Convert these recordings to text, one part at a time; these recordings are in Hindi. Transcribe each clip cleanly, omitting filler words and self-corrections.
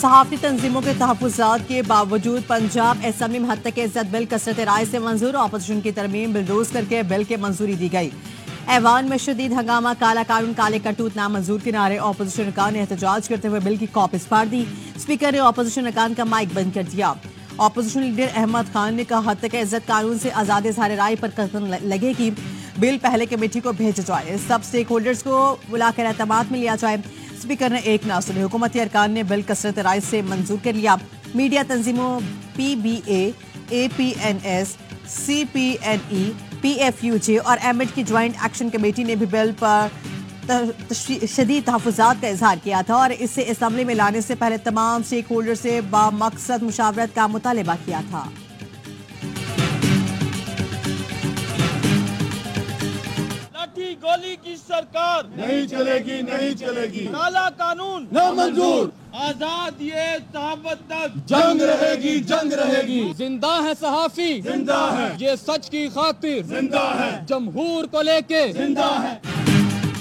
सहाफ़ती तंजीमों के तहफ़्फ़ुज़ात के बावजूद पंजाब असेंबली में हद तक इज़्ज़त बिल कसरत राय से मंजूर। अपोजिशन की तरमीम बिलडोज करके बिल के मंजूरी दी गई। ऐवान में शदीद हंगामा, काला कानून काले करतूत नामंजूर के नारे। अपोजिशन अरकान ने एहतजाज करते हुए बिल की कॉपीज फाड़ दी। स्पीकर ने अपोजिशन अरकान का माइक बंद कर दिया। अपोजिशन लीडर अहमद खान ने कहा हद तक इज़्ज़त कानून से आज़ाद इज़हार राय पर कसम लगेगी। बिल पहले कमेटी को भेजा जाए, सब स्टेक होल्डर्स को बुलाकर एतमाद में लिया जाए। स्पीकर ने एक ना सुनी। हुकूमती अरकान ने बिल कसरत राय से मंजूर कर लिया। मीडिया तंजीमों PBA, APNS, CPNE, PFUJ और एमिट की ज्वाइंट एक्शन कमेटी ने भी बिल पर शदीद तहफ़्फ़ुज़ात का इजहार किया था और इसे असेंबली में लाने से पहले तमाम स्टेक होल्डर से बामकसद मुशावरत का मुतालबा किया था। गोली की सरकार नहीं चलेगी, नहीं चलेगी। काला कानून ना मंजूर। आजाद ये तहफ़्फ़ुज़ तक जंग रहेगी, जंग रहेगी। जिंदा है सहाफी, जिंदा है। ये सच की खातिर जिंदा है। जमहूर को लेके जिंदा है।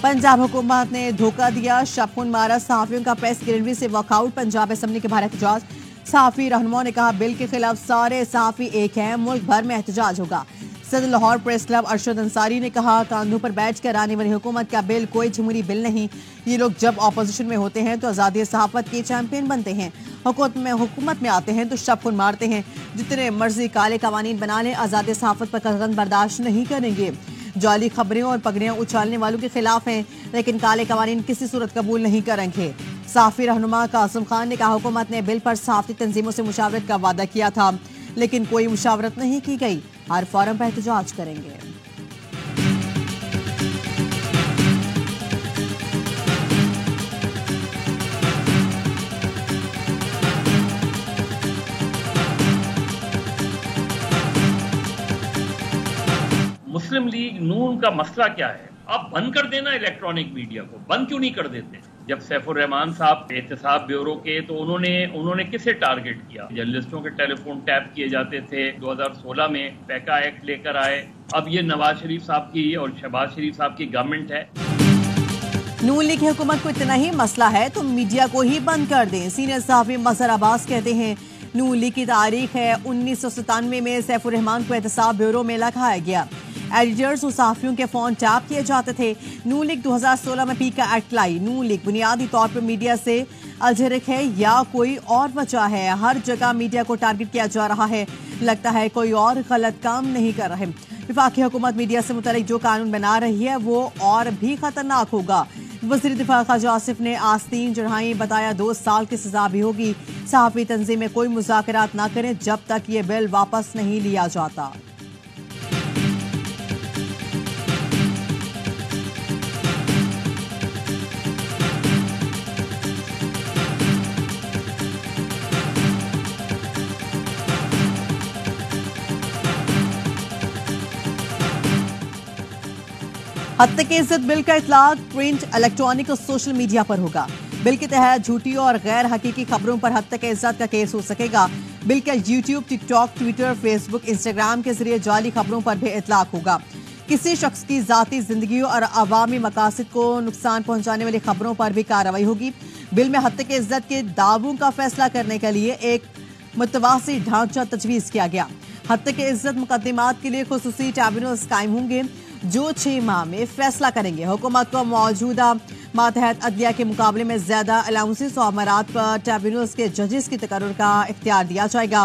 पंजाब हुकूमत ने धोखा दिया, शबखुन मारा। सहाफियों का प्रेस गैलरी से वॉकआउट। पंजाब असेंबली के बाहर एहतजाज। सहाफी रहनुमाओं ने कहा बिल के खिलाफ सारे सहाफी एक हैं, मुल्क भर में एहतजाज होगा। सदर लाहौर प्रेस क्लब अरशद अंसारी ने कहा कांधों पर बैठकर आने वाली हुकूमत का बिल कोई जमहूरी बिल नहीं। ये लोग जब ऑपोजिशन में होते हैं तो आज़ादी सहाफत के चैंपियन बनते हैं, हुकूमत में आते हैं तो शबखुन मारते हैं। जितने मर्जी काले कवानीन बना लें, आज़ादी सहाफत पर कतई बर्दाश्त नहीं करेंगे। जाली खबरें और पगड़ियां उछालने वालों के खिलाफ हैं, लेकिन काले कवानीन किसी सूरत कबूल नहीं करेंगे। साफी रहनुमा कासिम खान ने कहा हुकूमत ने बिल पर सहाफ़ती तंजीमों से मुशावरत का वादा किया था, लेकिन कोई मुशावरत नहीं की गई। हर फोरम पर एहतजाज करेंगे। मुस्लिम लीग नून का मसला क्या है? आप बंद कर देना इलेक्ट्रॉनिक मीडिया को, बंद क्यों नहीं कर देते? जब सैफुर रहमान साहब एहतसाब ब्यूरो के तो उन्होंने किसे टारगेट किया? जर्नलिस्टों के टेलीफोन टैप किए जाते थे। 2016 में पैका एक्ट लेकर आए। अब ये नवाज शरीफ साहब की और शहबाज शरीफ साहब की गवर्नमेंट है। नून लीग की हुकूमत को इतना ही मसला है तो मीडिया को ही बंद कर दें। सीनियर सहाफी मजहर अब्बास कहते हैं नून लीग की तारीख है 1997 में सैफुर रहमान को एहतसाब ब्यूरो में लगाया गया। एडिटर्स और सहाफियों के फोन टैप किए जाते थे। नून लीग 2016 में पीका एक्ट लाई। नून लीग बुनियादी तौर पर मीडिया से अलझरक है या कोई और वजह है? हर जगह मीडिया को टारगेट किया जा रहा है। लगता है कोई और गलत काम नहीं कर रहे। वफाकी हुकूमत मीडिया से मुतल्लिक जो कानून बना रही है वो और भी खतरनाक होगा। वज़ीर दिफा ख्वाजा आसिफ ने आस्तीन चढ़ाई, बताया 2 साल की सजा भी होगी। सहाफ़ी तंजीमें कोई मुज़ाकरात ना करें जब तक ये बिल वापस नहीं लिया जाता। हद तक इज्जत बिल का इतलाक प्रिंट, इलेक्ट्रॉनिक और सोशल मीडिया पर होगा। बिल के तहत झूठी और गैर हकीकी खबरों पर हद तक इज्जत का केस हो सकेगा। बिल का YouTube, TikTok, Twitter, Facebook, Instagram के जरिए जाली खबरों पर भी इतलाक होगा। किसी शख्स की जाती जिंदगी और अवामी मकासद को नुकसान पहुंचाने वाली खबरों पर भी कार्रवाई होगी। बिल में हद तक इज्जत के दावों का फैसला करने के लिए एक मुतवासी ढांचा तजवीज़ किया गया। हद तक इज्जत मुकदमात के लिए खुसूसी ट्रिब्यूनल्स कायम होंगे जो 6 माह में फैसला करेंगे। हुकूमत को मौजूदा मातहत अदलिया के मुकाबले में ज्यादा अलाउंसेस और अमरात पर ट्रिब्यूनल्स के जजेस की तकर्रुर का इख्तियार दिया जाएगा।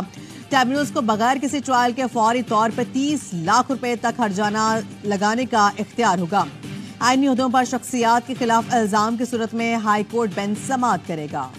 ट्रिब्यूनल्स को बगैर किसी ट्रायल के फौरी तौर पर 30 लाख रुपए तक हर्जाना लगाने का इख्तियार होगा। आईनी उहदों पर शख्सियात के खिलाफ इल्जाम की सूरत में हाई कोर्ट बेंच समाअत करेगा।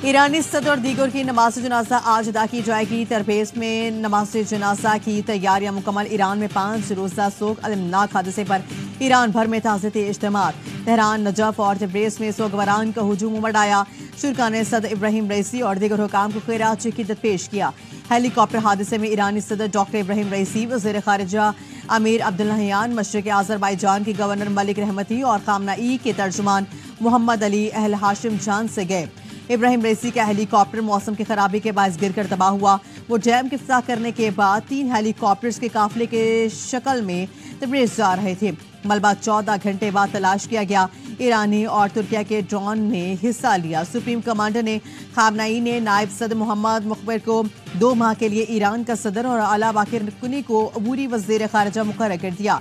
ईरानी सदर और दीगर की नमाज जनाजा आज अदा की जाएगी। तरबेज में नमाज जनाजा की तैयारियां मुकम्मल। ईरान में 5 रोज़ा सोग अलमनाक हादसे पर ईरान भर में ताज़ियती इज्तिमा। तेहरान, नजफ और तब्रेज़ में सोगवारान का हुजूम उमड़ आया। शुरा ने सदर इब्राहिम रईसी और दीगर हुकाम को खैरात अकीदत पेश किया। हेलीकॉप्टर हादसे में ईरानी सदर डॉक्टर इब्राहिम रईसी, वज़ीर ख़ारिजा अमीर अब्दुल्लाहियान, मशरिक़ आज़रबाईजान की गवर्नर मलिक रहमती और खामना-ई के तर्जुमान मोहम्मद अली अहल हाशिम जान से गए। इब्राहिम रईसी का हेलीकॉप्टर मौसम की खराबी के बायस गिरकर तबाह हुआ। वो डैम की इफ्ताह करने के बाद 3 हेलीकॉप्टर्स के काफिले के शक्ल में तबरेज जा रहे थे। मलबा 14 घंटे बाद तलाश किया गया। ईरानी और तुर्किया के ड्रोन ने हिस्सा लिया। सुप्रीम कमांडर ने खामनाई ने नायब सदर मोहम्मद मुखबिर को 2 माह के लिए ईरान का सदर और अला बाकिर कुनी को अबूरी वज़ीर खारिजा मुकर्रर कर दिया।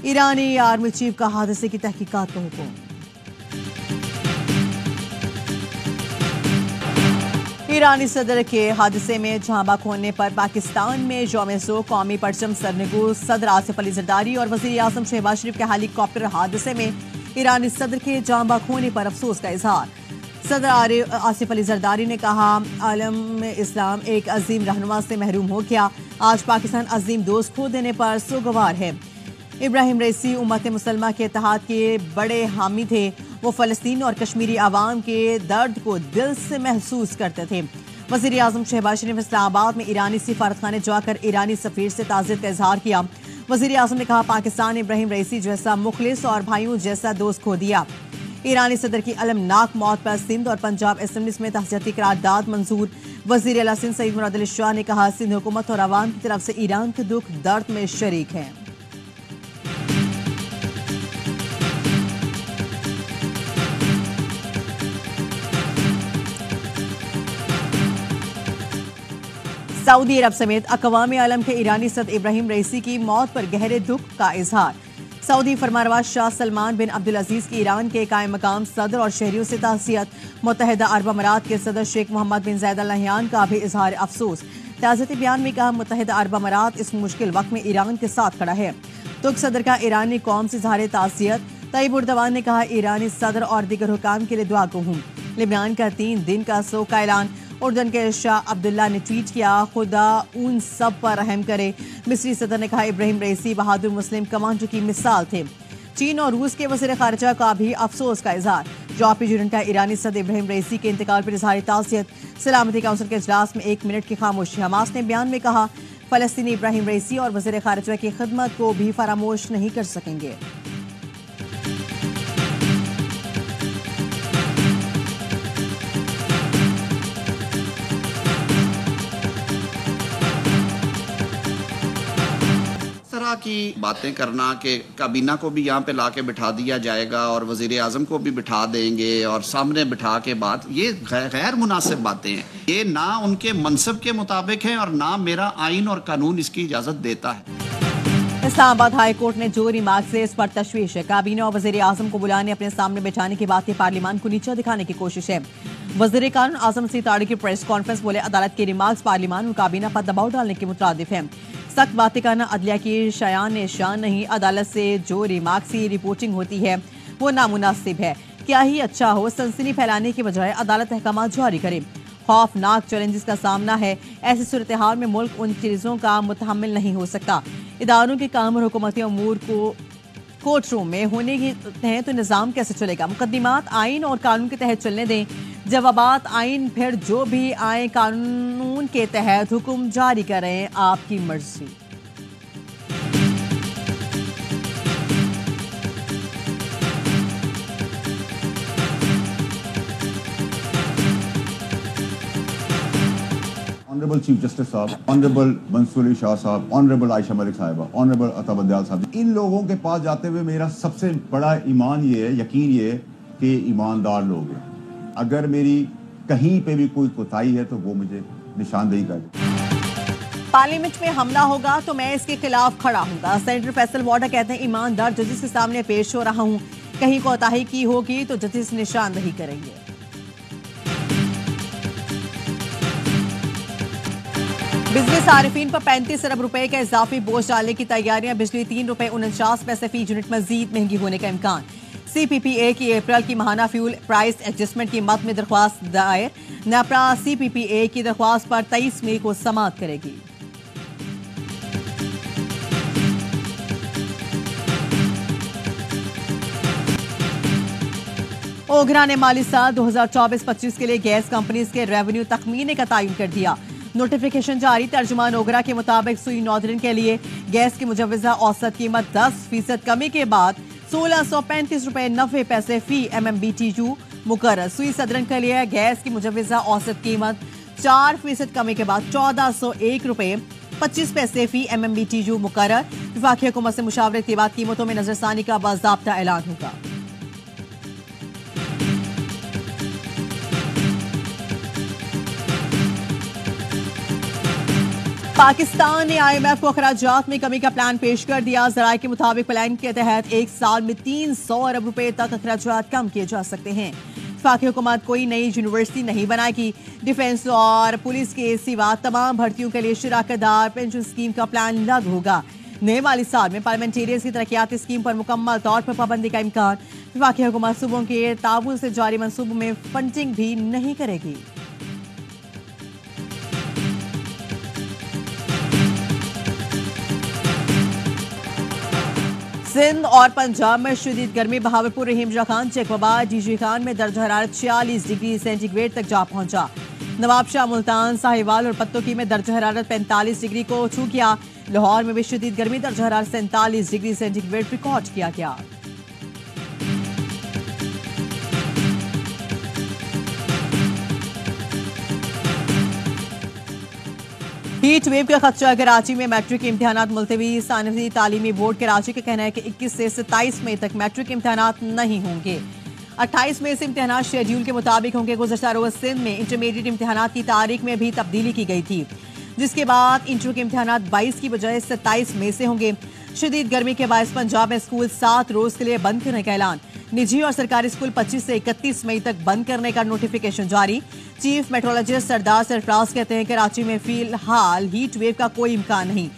ईरानी आर्मी चीफ का हादसे की तहकीकात का हुक्म। ईरानी सदर के हादसे में झांबा खोलने पर पाकिस्तान में यौम-ए-सो कौमी परचम सरनगू सदर आसिफ अली जरदारी और वज़ीर आज़म शहबाज शरीफ के हेलीकॉप्टर हादसे में ईरानी सदर के जांबा खोने पर अफसोस का इजहार। सदर आसिफ अली जरदारी ने कहा, आलम इस्लाम एक अजीम रहनुमा से महरूम हो गया। आज पाकिस्तान अजीम दोस्त खो देने पर सोगवार है। इब्राहिम रईसी उम्मत मुसलमा के इत्तेहाद के बड़े हामी थे। वो फ़लस्तीन और कश्मीरी आवाम के दर्द को दिल से महसूस करते थे। वज़ीर आज़म शहबाज शरीफ इस्लामाबाद में ईरानी सिफारतखाने जाकर ईरानी सफ़ीर से ताज़ियत का इजहार किया। वज़ीर आज़म ने कहा, पाकिस्तान इब्राहिम रईसी जैसा मुखलिस और भाइयों जैसा दोस्त खो दिया। ईरानी सदर की अलमनाक मौत पर सिंध और पंजाब असेंबली में तहज़ियती करारदाद मंजूर। वज़ीर आला सिंध सईद मुराद अली शाह ने कहा, सिंध हुकूमत और अवाम की तरफ से ईरान के दुख दर्द में शरीक हैं। सऊदी अरब समेत अक़वाम आलम के ईरानी सदर इब्राहिम रईसी की मौत पर गहरे दुख का इजहार। सऊदी फरमानरवा शाह सलमान बिन अब्दुल अजीज की ईरान के कायम मकाम सदर और शहरियों से ताज़ियत। मुत्तहिदा अरब अमारात के सदर शेख मोहम्मद बिन ज़ायद अल नहयान का भी इजहार अफसोस। ताज़ियती बयान में कहा, मुत्तहिदा अरब अमारात इस मुश्किल वक्त में ईरान के साथ खड़ा है। तुर्क सदर का ईरानी कौम से इजहार ताज़ियत। तैयब उर्दवान ने कहा, ईरानी सदर और दीगर हुकाम के लिए दुआ को हूँ। लिबनान का 3 दिन का शोक का ऐलान। उर्दन के शाह अब्दुल्ला ने ट्वीट किया, खुदा उन सब पर रहम करे। मिस्री सदर ने कहा, इब्राहिम रईसी बहादुर मुस्लिम कमांडर की मिसाल थे। चीन और रूस के वज़ीर खारिजा का भी अफसोस का इजहार। यूरोपीय यूनियन का ईरानी सदर इब्राहिम रईसी के इंतकाल पर इजहार ताज़ियत। सलामती काउंसिल के इजलास में 1 मिनट की खामोशी। हमास ने बयान में कहा, फ़लस्तीनी इब्राहिम रईसी और वज़ीर खारिजा की खिदमत को भी फरामोश नहीं कर सकेंगे। की बातें करना कि काबीना को भी यहाँ पे लाके बिठा दिया जाएगा और वजीर आजम को भी बिठा देंगे और सामने बिठा के बात, ये गैर मुनासिब बातें हैं। ये ना उनके मनसब के मुताबिक है और ना मेरा आइन और कानून इसकी इजाजत देता है। इस्लामाबाद हाई कोर्ट ने जो रिमार्क से इस पर तशवीश है। काबीना और वजीर आजम को बुलाने अपने सामने बिठाने की बात पार्लियामान को नीचा दिखाने की कोशिश है। वजीर कानून आजम सीताड़ी की प्रेस कॉन्फ्रेंस बोले, अदालत के रिमार्क्स पार्लियामान और काबीना पर दबाव डालने के मुतरादिफ है। सख्त बातें करना अदलिया की शान शान नहीं। अदालत से जो रिमार्क्स की रिपोर्टिंग होती है वो नामुनासिब है। क्या ही अच्छा हो, सनसनी फैलाने के बजाय अदालत अहकाम जारी करे। खौफनाक चैलेंजेस का सामना है। ऐसी सूरत हाल में मुल्क उन चीज़ों का मुतहम्मिल नहीं हो सकता। इदारों के काम और हुकूमती अमूर को कोर्ट रूम में होने हैं तो निज़ाम कैसे चलेगा। मुकदमात आइन और कानून के तहत चलने दें। जवाबात आइन, फिर जो भी आए कानून के तहत हुक्म जारी करें, आपकी मर्जी। ऑनरेबल चीफ जस्टिस साहब, ऑनरेबल मंसूर अली शाह साहब, ऑनरेबल आयशा मलिक साहिबा, ऑनरेबल अता बंदयाल साहब, इन लोगों के पास जाते हुए मेरा सबसे बड़ा ईमान ये है, यकीन ये है कि ईमानदार लोग हैं। अगर मेरी कहीं पे भी कोई कोताही है तो वो मुझे निशानदेही कर। पार्लियामेंट में हमला होगा तो मैं इसके खिलाफ खड़ा हूंगा। सेनेटर फैसल वाडा कहते हैं, ईमानदार जजेस के सामने पेश हो रहा हूं। कहीं कोताही की होगी तो जजेस निशानदेही करेंगे। बिजली सारिफीन पर 35 अरब रुपए का इजाफी बोझ डालने की तैयारियां। बिजली 3 रुपए 49 पैसे फी यूनिट मजीद महंगी होने का इम्कान। CPPA की अप्रैल की माहाना फ्यूल प्राइस एडजस्टमेंट की मद में दरख्वास्त दायर। नेपरा CPPA की दरख्वास्त पर 23 मई को समाअत करेगी। ओगरा ने माली साल 2024-25 के लिए गैस कंपनीज के रेवेन्यू तखमीने का तयन कर दिया। नोटिफिकेशन जारी। तर्जुमान ओगरा के मुताबिक सुई नॉर्दर्न के लिए गैस की मुजव्वजा औसत कीमत 10% कमी के बाद 1635 रुपए 90 पैसे फी MMBTU मुकर्रर। सुई सदरन के लिए गैस की मुजव्वजा औसत कीमत 4% कमी के बाद 1401 रुपए 25 पैसे फी MMBTU मुकर्रर। वफाकी हुकूमत से मुशावरत के बाद कीमतों में नजरसानी का बाज़ाब्ता ऐलान होगा। पाकिस्तान ने IMF को अखराजात में कमी का प्लान पेश कर दिया। ज़राए के मुताबिक प्लान के तहत एक साल में 300 अरब रुपए तक अखराजात कम किए जा सकते हैं। वफाकी हुकूमत कोई नई यूनिवर्सिटी नहीं बनाएगी। डिफेंस और पुलिस के सिवा तमाम भर्तियों के लिए शराकतदार पेंशन स्कीम का प्लान लागू होगा। नए माली साल में पार्लियामेंटेरियंस की तरक्याती स्कीम पर मुकम्मल तौर पर पाबंदी का इम्कान। वफाकी हुकूमत सूबों के ताउन से जारी मंसूबों में फंडिंग भी नहीं करेगी। सिंध और पंजाब में शदीद गर्मी। बहावलपुर, रहीम शाह खान, चेकबाबा, डीजी खान में दर्ज हरारत 46 डिग्री सेंटीग्रेड तक जा पहुंचा। नवाबशाह, मुल्तान, साहिवाल और पत्तोकी में दर्ज हरारत 45 डिग्री को छू किया। लाहौर में भी शदीद गर्मी, दर्ज हरारत 47 डिग्री सेंटीग्रेड रिकॉर्ड किया गया। हीट वेव का खदशा। कराची में मैट्रिक के इम्तिहानात मुलतवी। सानवी तालीमी बोर्ड कराची का कहना है कि 21 से 27 मई तक मैट्रिक के इम्तिहानात नहीं होंगे। 28 मई से इम्तिहानात शेड्यूल के मुताबिक होंगे। गुज़श्ता रोज सिंध में इंटरमीडिएट इम्तिहानात की तारीख में भी तब्दीली की गई थी, जिसके बाद इंटर के इम्तिहानात 22 की बजाय 27 मई से होंगे। शदीद गर्मी के बायस पंजाब में स्कूल 7 रोज के लिए बंद करने का ऐलान। निजी और सरकारी स्कूल 25 से 31 मई तक बंद करने का नोटिफिकेशन जारी। चीफ मेट्रोलॉजिस्ट सरदार सरफराज कहते हैं कराची में फिलहाल हीट वेव का कोई इम्कान नहीं।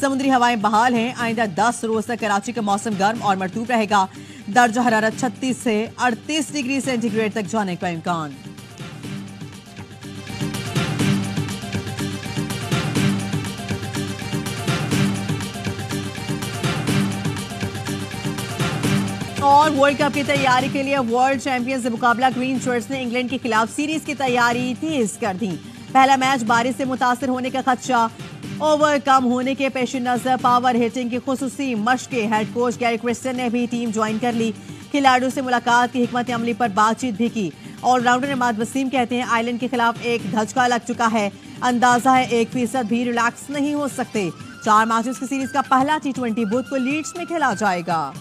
समुद्री हवाएं बहाल हैं। आइंदा 10 रोज तक कराची का मौसम गर्म और मरतूब रहेगा। दर्जा हरारत 36 से 38 डिग्री सेंटीग्रेड तक जाने का इम्कान। और वर्ल्ड कप की तैयारी के लिए वर्ल्ड चैंपियन से मुकाबला। ग्रीन शर्ट्स ने इंग्लैंड के खिलाफ सीरीज की तैयारी तेज कर दी। पहला मैच बारिश से मुतासर होने का खदशा ओवर कम होने के पेश नजर पावर हिटिंग की खुसूसी मशकें। हेड कोच गैरी क्रिस्टन ने भी टीम ज्वाइन कर ली। खिलाड़ियों से मुलाकात की हिकमत अमली पर बातचीत भी की। ऑलराउंडर इमाद वसीम कहते हैं आयरलैंड के खिलाफ एक धचका लग चुका है। अंदाजा है 1% भी रिलैक्स नहीं हो सकते। 4 मैचेस की सीरीज का पहला T20 बुध को लीड्स में खेला जाएगा।